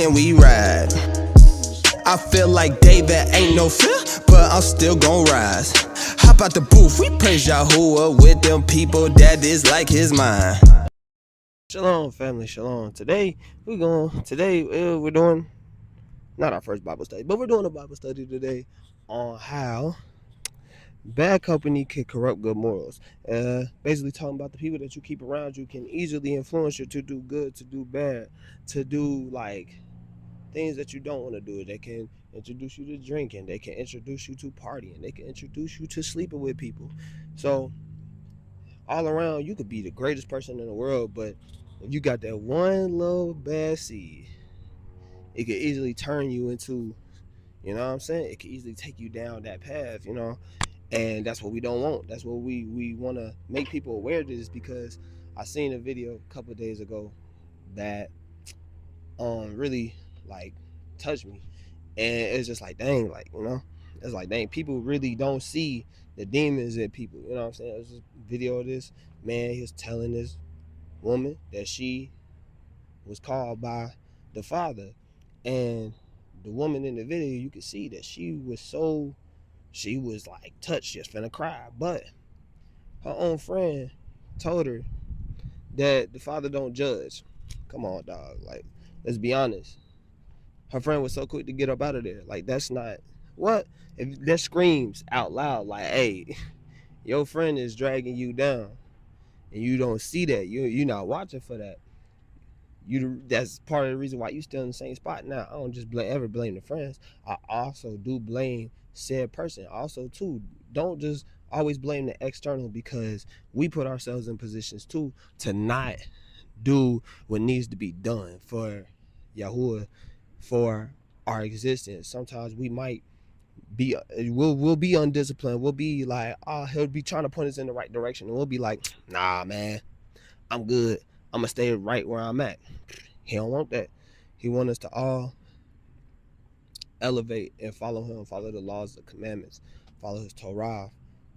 then we ride. I feel like David ain't no fear, but I'm still gon' rise. Hop out the booth, we praise Yahuwah with them people that is like his mind. Shalom, family, shalom. Today we're doing not our first Bible study, but we're doing a Bible study today on how bad company can corrupt good morals. Basically talking about the people that you keep around you can easily influence you to do good, to do bad, to do like things that you don't want to do. They can introduce you to drinking, they can introduce you to partying, they can introduce you to sleeping with people. So all around you could be the greatest person in the world, but if you got that one little bad seed, it could easily turn you into, you know what I'm saying? It could easily take you down that path, and that's what we don't want. That's what we want to make people aware of this, because I seen a video a couple of days ago that really like touched me, and it's just like, dang, like, it's like, dang, people really don't see the demons in people. You know what I'm saying? There's a video of this man. He was telling this woman that she was called by the Father, and the woman in the video, you could see that she was like touched, just finna cry, but her own friend told her that the Father don't judge. Come on, dog, like, let's be honest. Her friend was so quick to get up out of there. Like, that's not what, if that screams out loud like, hey, your friend is dragging you down and you don't see that, you're not watching for that. That's part of the reason why you still in the same spot. Now, I don't just ever blame the friends. I also do blame said person. Also, too, don't just always blame the external, because we put ourselves in positions too to not do what needs to be done for Yahuwah, for our existence. Sometimes we might be, we'll be undisciplined. We'll be like, oh, he'll be trying to point us in the right direction, and we'll be like, nah, man, I'm good. I'm gonna stay right where I'm at. He don't want that. He wants us to all elevate and follow him, follow the laws, the commandments, follow his Torah.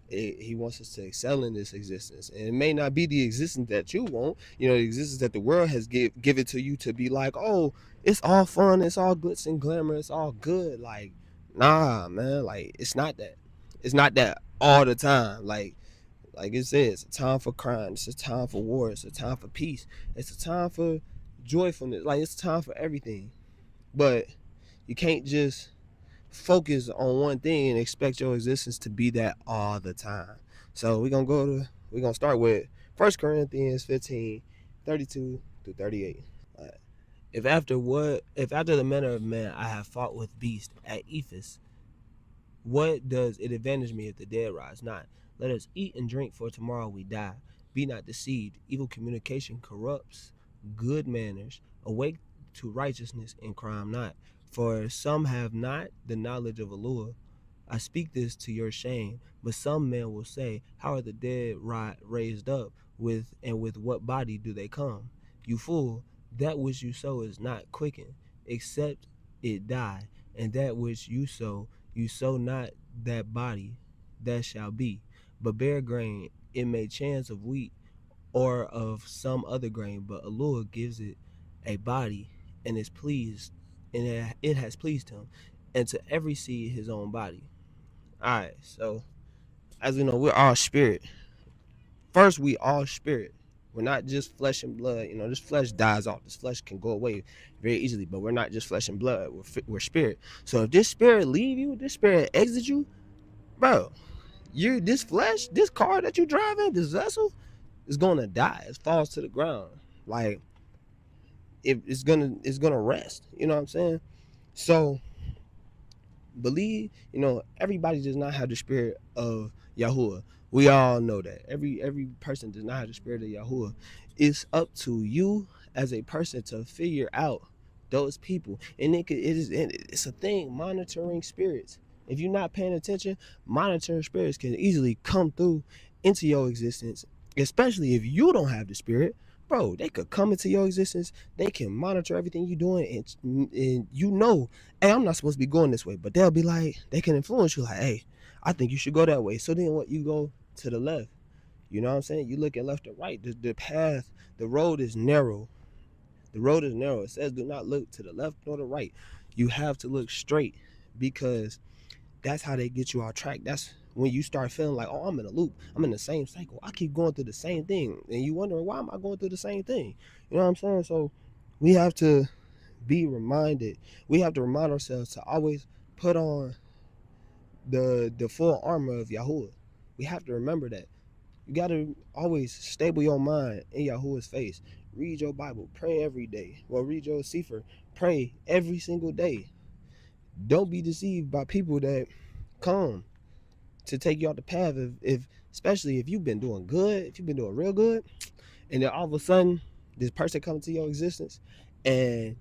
He wants us to excel in this existence, and it may not be the existence that you want. The existence that the world has given to you, to be like, oh, it's all fun, it's all glitz and glamour, it's all good. Like, nah, man. Like, it's not that. It's not that all the time. Like it says, it's a time for crime, it's a time for war, it's a time for peace, it's a time for joyfulness. Like, it's a time for everything. But you can't just focus on one thing and expect your existence to be that all the time. So we're gonna start with 1 Corinthians 15, 32 through 38. If after the manner of man I have fought with beasts at Ephes, what does it advantage me if the dead rise not? Let us eat and drink, for tomorrow we die. Be not deceived. Evil communication corrupts good manners. Awake to righteousness and crime not. For some have not the knowledge of Yahuwah. I speak this to your shame. But some men will say, how are the dead raised up? With what body do they come? You fool, that which you sow is not quickened, except it die. And that which you sow not that body that shall be. But bare grain, it may chance of wheat or of some other grain, but Yahuwah gives it a body, and is pleased, and it has pleased him, and to every seed his own body. All right, so as we know, we're all spirit. First, we all spirit. We're not just flesh and blood. This flesh dies off. This flesh can go away very easily, but we're not just flesh and blood. We're spirit. So if this spirit leave you, this spirit exit you, bro, this flesh, this car that you driving, this vessel, is gonna die. It falls to the ground. Like, it's gonna rest. You know what I'm saying? So believe, everybody does not have the spirit of Yahuwah. We all know that. Every person does not have the spirit of Yahuwah. It's up to you as a person to figure out those people. And it's a thing, monitoring spirits. If you're not paying attention, monitoring spirits can easily come through into your existence, especially if you don't have the spirit. Bro, they could come into your existence. They can monitor everything you're doing, and hey, I'm not supposed to be going this way, but they'll be like, they can influence you like, hey, I think you should go that way. So then what? You go to the left. You know what I'm saying? You looking left and right. The path, the road is narrow. The road is narrow. It says do not look to the left nor the right. You have to look straight, because that's how they get you off track. That's when you start feeling like, oh, I'm in a loop. I'm in the same cycle. I keep going through the same thing. And you wondering, why am I going through the same thing? You know what I'm saying? So we have to be reminded. We have to remind ourselves to always put on the full armor of Yahuwah. We have to remember that. You got to always stable your mind in Yahuwah's face. Read your Bible. Pray every day. Well, read your Sefer. Pray every single day. Don't be deceived by people that come to take you off the path. If especially if you've been doing good, if you've been doing real good, and then all of a sudden this person comes to your existence, and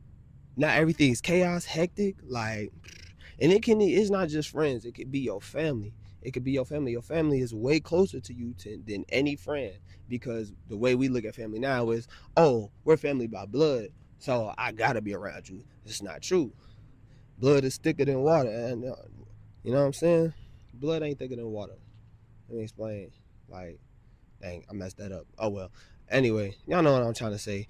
now everything's chaos, hectic, like, and it's not just friends. It could be your family. It could be your family. Your family is way closer to you than any friend, because the way we look at family now is, oh, we're family by blood, so I gotta be around you. It's not true. Blood is thicker than water, and you know what I'm saying? Blood ain't thicker than water. Let me explain. Like, dang, I messed that up. Oh well. Anyway, y'all know what I'm trying to say.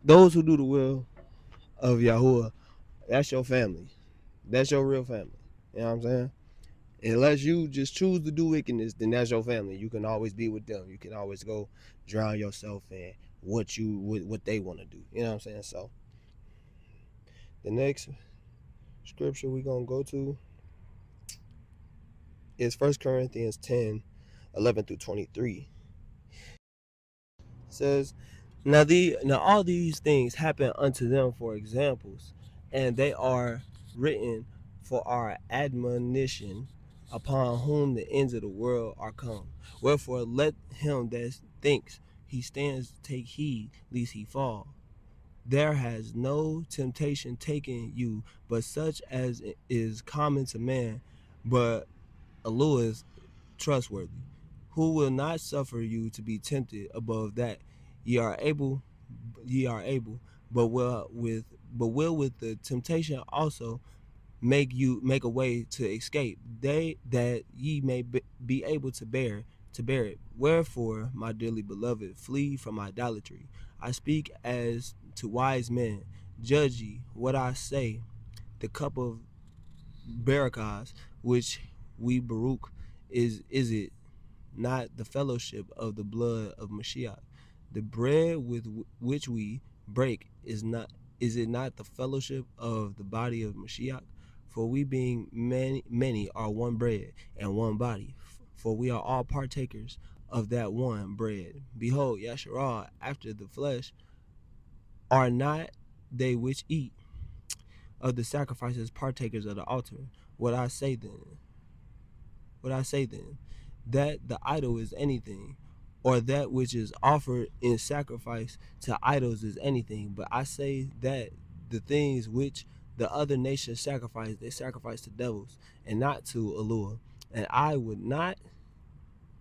Those who do the will of Yahuwah, that's your family. That's your real family. You know what I'm saying? Unless you just choose to do wickedness, then that's your family. You can always be with them. You can always go drown yourself in what they want to do. You know what I'm saying? So the next scripture we're going to go to is 1 Corinthians 10, 11 through 23. It says, Now all these things happen unto them for examples, and they are written for our admonition, upon whom the ends of the world are come. Wherefore let him that thinks he stands take heed, lest he fall. There has no temptation taken you, but such as is common to man, but Allah is trustworthy, who will not suffer you to be tempted above that ye are able, but will with the temptation also make a way to escape, that ye may be able to bear it. Wherefore, my dearly beloved, flee from idolatry. I speak as to wise men. Judge ye what I say. The cup of Barakas, which we Baruch, is it not the fellowship of the blood of Mashiach? The bread with which we break is it not the fellowship of the body of Mashiach? For we being many are one bread and one body, for we are all partakers of that one bread. Behold, Yasharah, after the flesh, are not they which eat of the sacrifices partakers of the altar? What I say then, that the idol is anything, or that which is offered in sacrifice to idols is anything. But I say that the things which the other nations sacrifice, they sacrifice to devils, and not to Allah. And I would not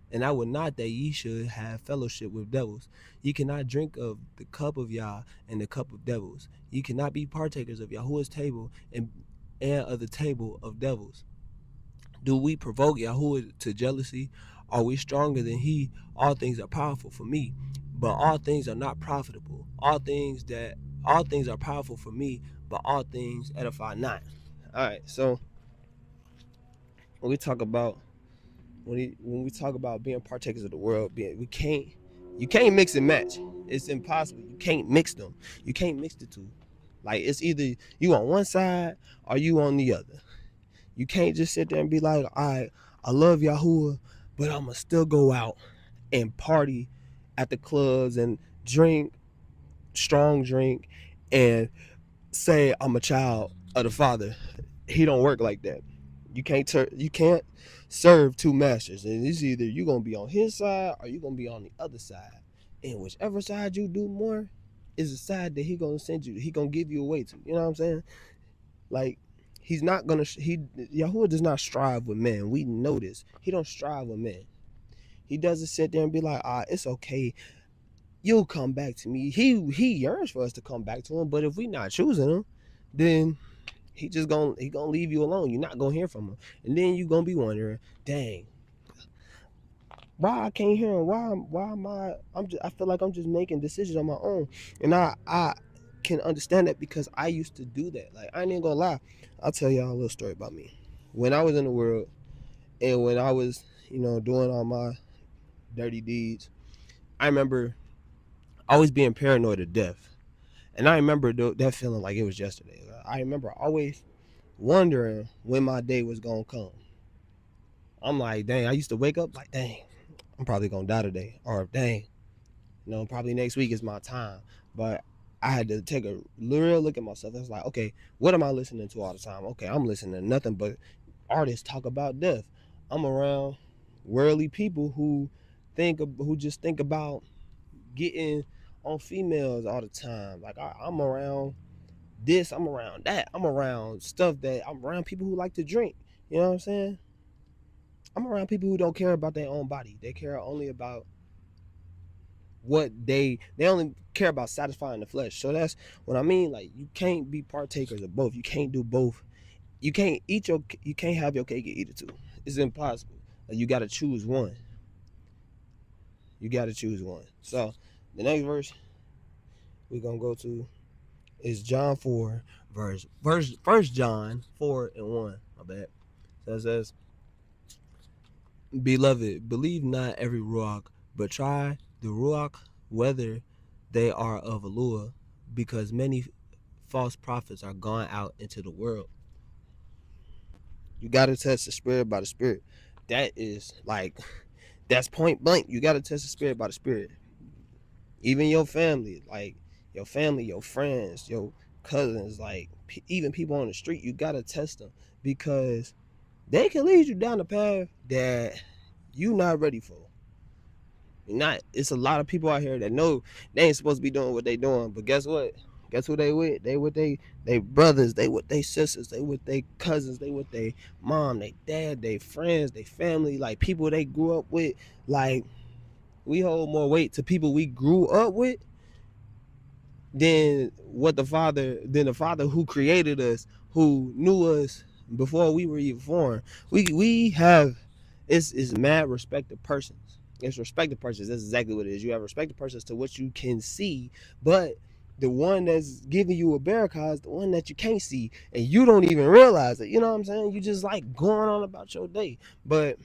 that ye should have fellowship with devils. Ye cannot drink of the cup of Yah and the cup of devils. Ye cannot be partakers of Yahuwah's table and of the table of devils. Do we provoke Yahuwah to jealousy? Are we stronger than he? All things are powerful for me, but all things are not profitable. All things are powerful for me, but all things edify not. All right, so when we talk about being partakers of the world, you can't mix and match. It's impossible. You can't mix them. You can't mix the two. Like, it's either you on one side or you on the other. You can't just sit there and be like, all right, I love Yahuwah, but I'm going to still go out and party at the clubs and drink strong drink and say I'm a child of the Father. He don't work like that. You can't serve two masters. And it's either you're going to be on his side or you're going to be on the other side. And whichever side you do more is the side that he going to send you. He going to give you away to. You know what I'm saying? Like, Yahuwah does not strive with men. We know this. He don't strive with men. He doesn't sit there and be like, it's okay. You'll come back to me. He yearns for us to come back to him, but if we not choosing him, then he gonna leave you alone. You're not gonna hear from him. And then you're gonna be wondering, dang, Why I can't hear him? Why am I feel like I'm just making decisions on my own. And I can understand that because I used to do that. Like, I ain't even gonna lie. I'll tell y'all a little story about me. When I was in the world and when I was, doing all my dirty deeds, I remember always being paranoid of death. And I remember that feeling like it was yesterday. I remember always wondering when my day was gonna come. I'm like, dang, I used to wake up like, dang, I'm probably gonna die today. Or dang, probably next week is my time. But I had to take a real look at myself. I was like, okay, what am I listening to all the time? Okay, I'm listening to nothing but artists talk about death. I'm around worldly people who just think about getting on females all the time. Like, I'm around this, I'm around that, I'm around stuff that I'm around people who like to drink. You know what I'm saying? I'm around people who don't care about their own body. They care only about what they only care about satisfying the flesh. So that's what I mean. Like, you can't be partakers of both. You can't do both. You can't have your cake and eat it too. It's impossible. Like, you gotta choose one. You gotta choose one. So the next verse we're gonna go to is John 4, First John 4:1. My bad. So it says, Beloved, believe not every ruach, but try the ruach whether they are of Elohim, because many false prophets are gone out into the world. You gotta test the spirit by the spirit. That is like, that's point blank. You gotta test the spirit by the spirit. Even your family, like your family, your friends, your cousins, like even people on the street, you gotta test them because they can lead you down the path that you not ready for. You're not. It's a lot of people out here that know they ain't supposed to be doing what they doing, but guess what? Guess who they with? They with they brothers, they with they sisters, they with they cousins, they with they mom, they dad, they friends, they family, like people they grew up with. Like, we hold more weight to people we grew up with than the father who created us, who knew us before we were even born. We have it's mad respect to persons. It's respect to persons. That's exactly what it is. You have respect to persons to what you can see, but the one that's giving you a barakah is the one that you can't see, and you don't even realize it. You know what I'm saying? You just like going on about your day, but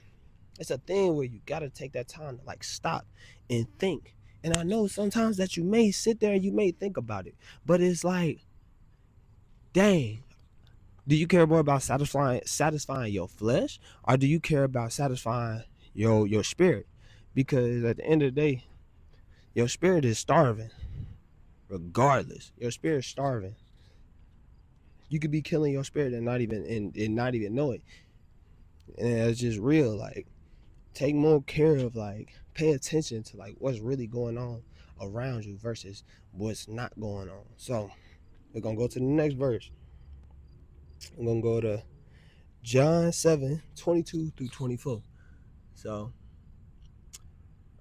it's a thing where you gotta take that time to like stop and think. And I know sometimes that you may sit there and you may think about it, but it's like, dang, do you care more about satisfying your flesh, or do you care about satisfying your spirit? Because at the end of the day, your spirit is starving. Regardless, your spirit's starving. You could be killing your spirit and not even know it. And it's just real. Like, take more care of, like, pay attention to like what's really going on around you versus what's not going on. So we're gonna go to the next verse. I'm gonna go to John 7:22-24. So,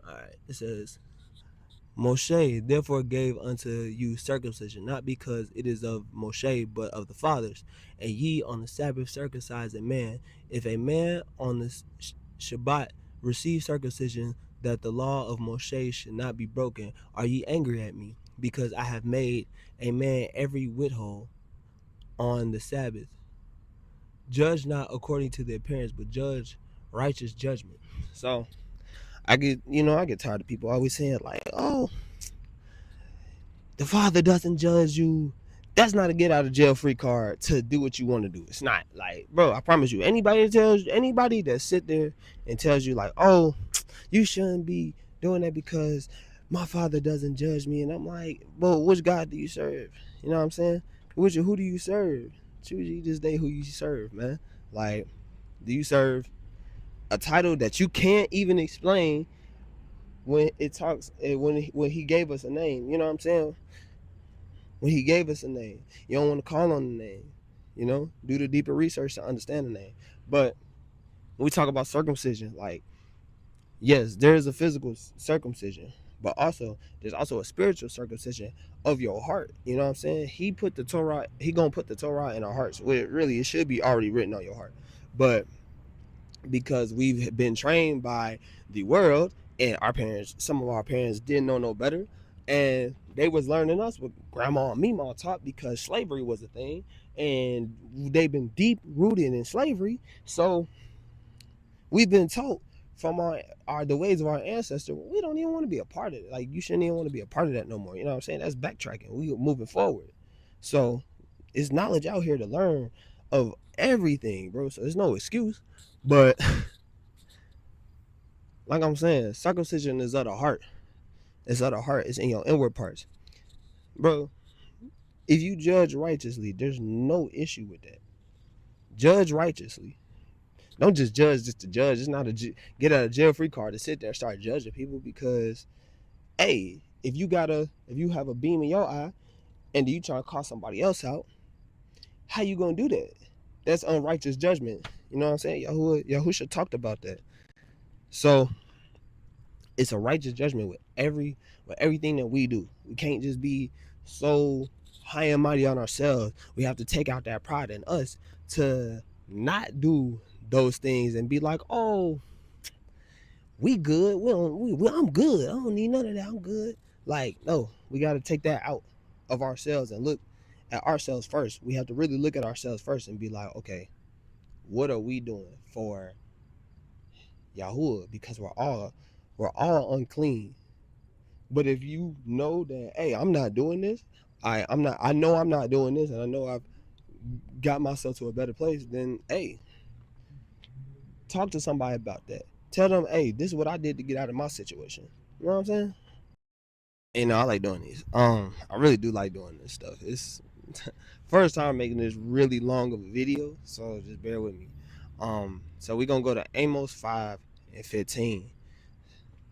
all right, it says, Moshe therefore gave unto you circumcision, not because it is of Moshe, but of the fathers. And ye on the Sabbath circumcise a man. If a man on the Shabbat receive circumcision, that the law of Moshe should not be broken, are ye angry at me, because I have made a man every withhold on the Sabbath? Judge not according to the appearance, but judge righteous judgment. So I get tired of people always saying like, oh, the Father doesn't judge you. That's not a get out of jail free card to do what you want to do. It's not. Like, bro, I promise you, anybody that sit there and tells you like, oh, you shouldn't be doing that because my Father doesn't judge me, and I'm like, bro, which God do you serve? You know what I'm saying? Who do you serve? Choose ye this day who you serve, man. Like, do you serve a title that you can't even explain when it talks when he gave us a name? You know what I'm saying? When he gave us a name, you don't want to call on the name. Do the deeper research to understand the name. But when we talk about circumcision, like, yes, there is a physical circumcision, but there's also a spiritual circumcision of your heart. You know what I'm saying? He gonna put the Torah in our hearts. Well, really, it should be already written on your heart. But because we've been trained by the world, and our parents, some of our parents didn't know no better, and they was learning us what grandma and mama taught, because slavery was a thing, and they've been deep rooted in slavery. So we've been taught from our the ways of our ancestors. We don't even want to be a part of it. Like, you shouldn't even want to be a part of that no more. You know what I'm saying? That's backtracking. We moving forward. So it's knowledge out here to learn of everything, bro. So there's no excuse. But like I'm saying, circumcision is of the heart. It's of the heart. It's in your inward parts, bro. If you judge righteously, there's no issue with that. Judge righteously. Don't just judge just to judge. It's not a get out of jail free card to sit there and start judging people, because, hey, if you have a beam in your eye and you try to call somebody else out, how you gonna do that? That's unrighteous judgment. You know what I'm saying? Yahusha talked about that. So it's a righteous judgment with everything that we do. We can't just be so high and mighty on ourselves. We have to take out that pride in us to not do those things and be like, oh, we good. I'm good. I don't need none of that. I'm good. Like, no, we got to take that out of ourselves and look at ourselves first. We have to really look at ourselves first and be like, okay, what are we doing for Yahuwah? Because we're all unclean. But if you know that, hey, I'm not doing this, I know I'm not doing this, and I know I've got myself to a better place, then, hey, talk to somebody about that. Tell them, hey, this is what I did to get out of my situation. You know what I'm saying? And I like doing these. I really do like doing this stuff. It's first time making this really long of a video, so just bear with me. So we're gonna go to Amos 5:15.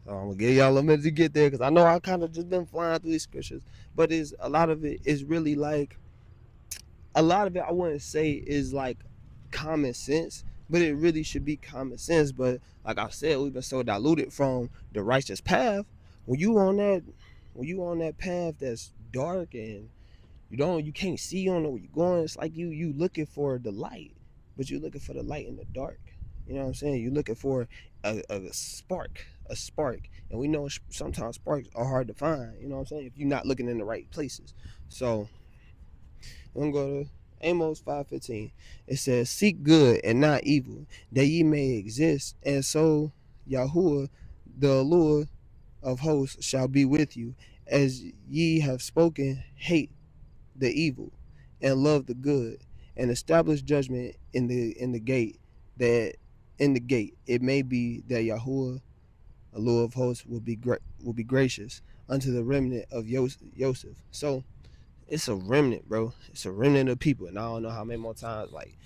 I'm gonna give y'all a minute to get there, because I know I kind of just been flying through these scriptures, but a lot of it is really like, a lot of it I wouldn't say is like common sense, but it really should be common sense. But like I said, we've been so diluted from the righteous path. When you on that path that's dark, and you can't see on where you're going, it's like you looking for the light, but you're looking for the light in the dark. You know what I'm saying? You're looking for a spark, and we know sometimes sparks are hard to find. You know what I'm saying? If you're not looking in the right places. So I'm gonna go to Amos 5:15. It says, "Seek good and not evil, that ye may exist, and so Yahuwah, the Lord of hosts, shall be with you. As ye have spoken, hate the evil, and love the good, and establish judgment in the gate, that in the gate it may be that Yahuwah, the Lord of hosts, will be gracious unto the remnant of Joseph." So it's a remnant, bro. It's a remnant of people, and I don't know how many more times. Like,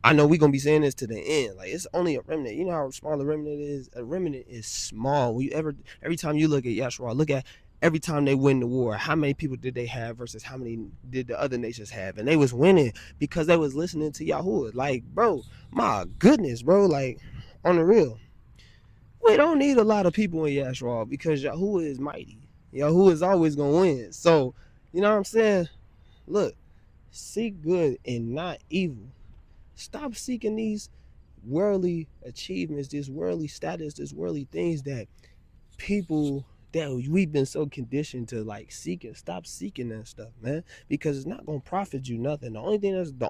I know we're gonna be saying this to the end. Like, it's only a remnant. You know how small a remnant is? A remnant is small. Every time you look at Yahshua, look at every time they win the war, how many people did they have versus how many did the other nations have? And they was winning because they was listening to Yahuwah. Like, bro, my goodness, bro. Like, on the real, we don't need a lot of people in Yahshua, because Yahuwah is mighty. Yahuwah is always gonna win. So, you know what I'm saying? Look, seek good and not evil. Stop seeking these worldly achievements, this worldly status, this worldly things that we've been so conditioned to like seeking. Stop seeking that stuff, man, because it's not gonna profit you nothing. The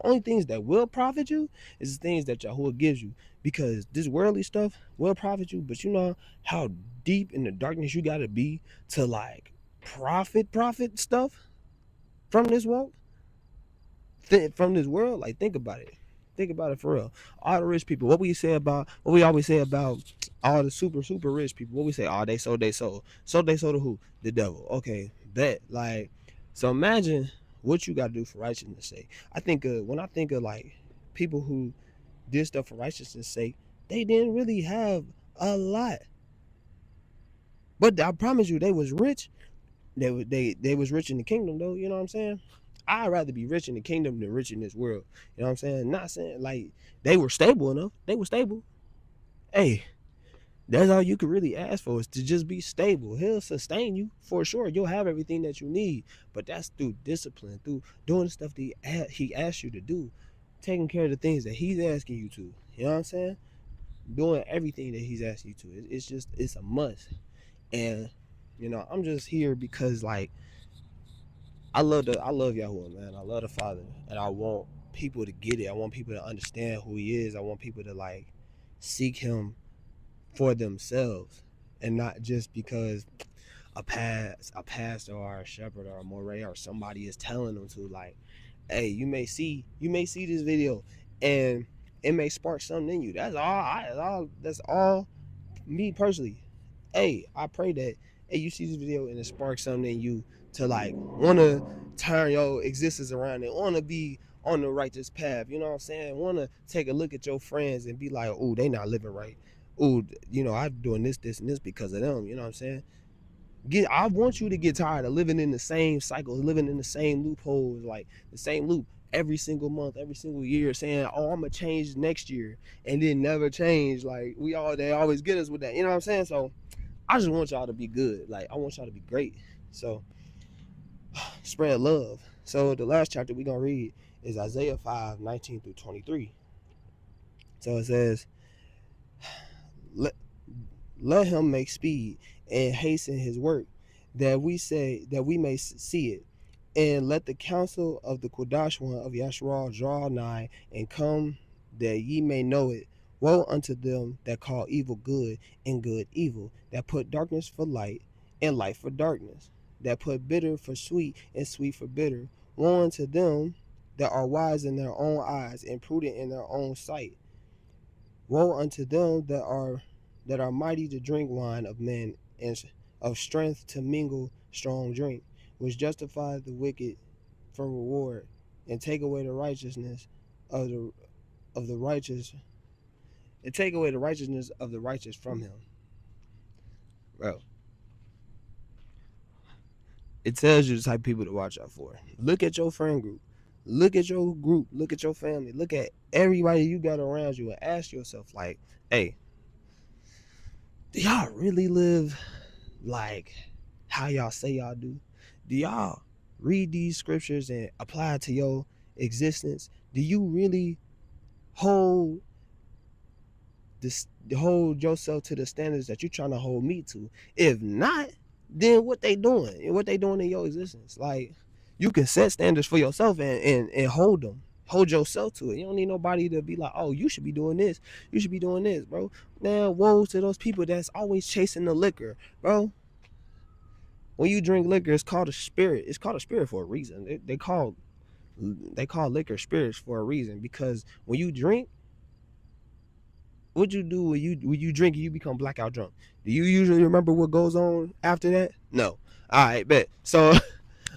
only things that will profit you is the things that Yahuwah gives you, because this worldly stuff will profit you, but you know how deep in the darkness you gotta be to like profit stuff from this world, from this world. Like, think about it for real. All the rich people, what we always say about all the super rich people, what we say, oh, they sold to who? The devil. Okay, bet. Like, so imagine what you got to do for righteousness' sake. When I think of like people who did stuff for righteousness' sake, they didn't really have a lot, but I promise you, they was rich. They was rich in the kingdom, though. You know what I'm saying? I'd rather be rich in the kingdom than rich in this world. You know what I'm saying? Not saying like they were stable enough. They were stable. Hey, that's all you could really ask for, is to just be stable. He'll sustain you for sure. You'll have everything that you need, but that's through discipline, through doing the stuff that he asked you to do, taking care of the things that he's asking you to. You know what I'm saying? doing everything that he's asking you to. It's a must. And I'm just here because like I love Yahuwah, man. I love the Father, and I want people to get it. I want people to understand who He is. I want people to like seek Him for themselves, and not just because a pastor or a shepherd or a moray or somebody is telling them to. Like, hey, you may see this video, and it may spark something in you. That's all. Me personally, hey, I pray that hey you see this video and it sparks something in you to like want to turn your existence around and want to be on the righteous path. You know what I'm saying? Want to take a look at your friends and be like, oh, they not living right. Oh, I'm doing this, and this because of them. You know what I'm saying? I want you to get tired of living in the same cycle, living in the same loopholes, like the same loop every single month, every single year, saying, "Oh, I'm gonna change next year," and then never change. Like they always get us with that. You know what I'm saying? So I just want y'all to be good. Like I want y'all to be great. So spread love. So the last chapter we're gonna read is Isaiah 5:19 through 23. So it says, let him make speed and hasten his work, that we may see it. And let the counsel of the Kodash one of Yashral draw nigh and come, that ye may know it. Woe unto them that call evil good and good evil, that put darkness for light and light for darkness, that put bitter for sweet and sweet for bitter. Woe unto them that are wise in their own eyes and prudent in their own sight. Woe unto them that are mighty to drink wine of men, and of strength to mingle strong drink, which justify the wicked for reward, and take away the righteousness of the righteous, and take away the righteousness of the righteous from him. Bro, it tells you the type of people to watch out for. Look at your friend group. Look at your group. Look at your family. Look at everybody you got around you and ask yourself, like, hey, do y'all really live like how y'all say y'all do? Do y'all read these scriptures and apply it to your existence? Do you really hold yourself to the standards that you're trying to hold me to? If not, then what they doing? And what they doing in your existence? Like, you can set standards for yourself and hold them. Hold yourself to it. You don't need nobody to be like, oh, you should be doing this. You should be doing this, bro. Man, woe to those people that's always chasing the liquor, bro. When you drink liquor, it's called a spirit. It's called a spirit for a reason. They call liquor spirits for a reason, because when you drink, what you do when you drink and you become blackout drunk? Do you usually remember what goes on after that? No. All right, bet. So,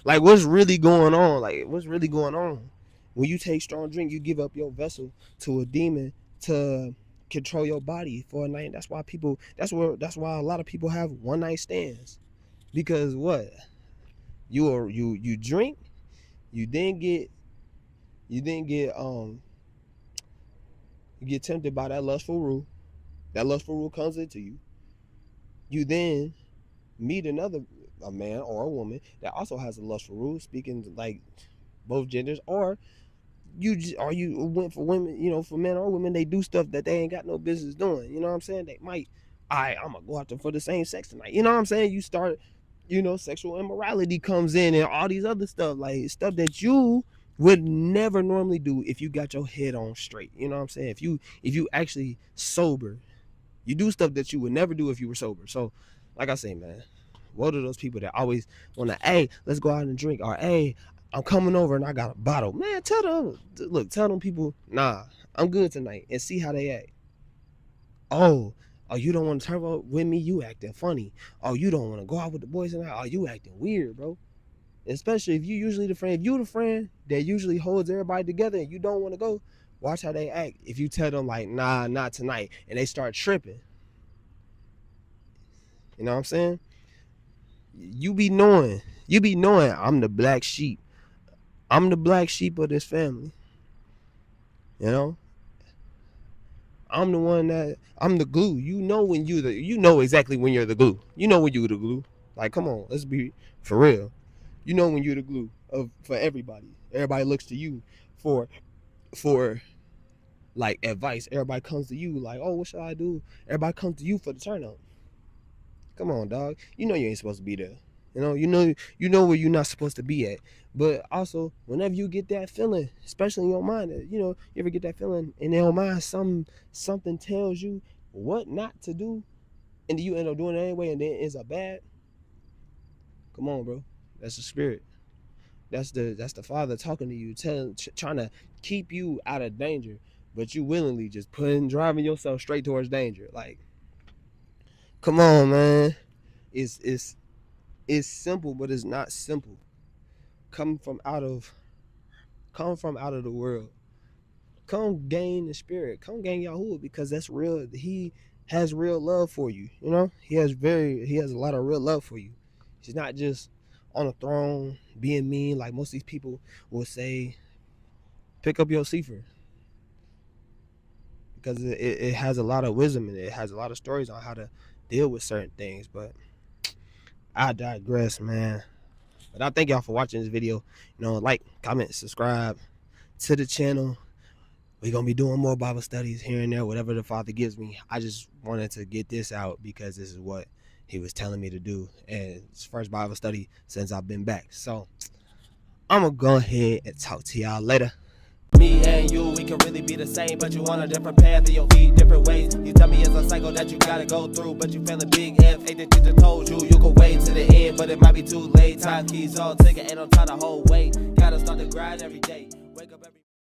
like, what's really going on? Like, what's really going on? When you take strong drink, you give up your vessel to a demon to control your body for a night. That's why a lot of people have one night stands. Because what? You drink, you get tempted by that lustful rule. That lustful rule comes into you. You then meet a man or a woman that also has a lustful rule, speaking like both genders, or you went for women, for men or women, they do stuff that they ain't got no business doing. You know what I'm saying? They might, I'm gonna go out there for the same sex tonight. You know what I'm saying? You start, sexual immorality comes in and all these other stuff, like stuff that you would never normally do if you got your head on straight. You know what I'm saying? If you actually sober, you do stuff that you would never do if you were sober. So, like I say, man, what are those people that always want to, hey, let's go out and drink, or hey, I'm coming over and I got a bottle. Man, tell them people, nah, I'm good tonight, and see how they act. Oh, you don't want to turn up with me? You acting funny. Oh, you don't want to go out with the boys tonight? Oh, you acting weird, bro. Especially if you usually the friend. If you the friend that usually holds everybody together and you don't want to go, watch how they act. If you tell them like, nah, not tonight, and they start tripping. You know what I'm saying? You be knowing I'm the black sheep. I'm the black sheep of this family. You know? I'm the one I'm the glue. You know exactly when you're the glue. You know when you're the glue. Like, come on, let's be for real. You know when you're the glue for everybody. Everybody looks to you for like advice. Everybody comes to you like, oh, what should I do? Everybody comes to you for the turn up. Come on, dog. You know you ain't supposed to be there. You know where you're not supposed to be at. But also, whenever you get that feeling, especially in your mind, you ever get that feeling in your mind, something tells you what not to do, and you end up doing it anyway, and then it ends up bad. Come on, bro. That's the spirit. That's the Father talking to you, trying to keep you out of danger, but you willingly just driving yourself straight towards danger. Like, come on, man. It's simple, but it's not simple. Come from out of the world. Come gain the spirit. Come gain Yahuwah, because that's real. He has real love for you. He has a lot of real love for you. He's not just on a throne being mean like most of these people will say. Pick up your sefer, because it has a lot of wisdom and it has a lot of stories on how to deal with certain things. But I digress, man. But I thank y'all for watching this video. Like, comment, subscribe to the channel. We're going to be doing more Bible studies here and there, whatever the Father gives me. I just wanted to get this out because this is what he was telling me to do. And it's the first Bible study since I've been back. So I'm going to go ahead and talk to y'all later. Me and you, we can really be the same, but you on a different path and your feet different ways. You tell me it's a cycle that you gotta go through, but you feel a big F. Ain't the teacher told you can wait to the end, but it might be too late. Time keys all ticking, ain't no time to hold weight. Gotta start the grind every day. Wake up every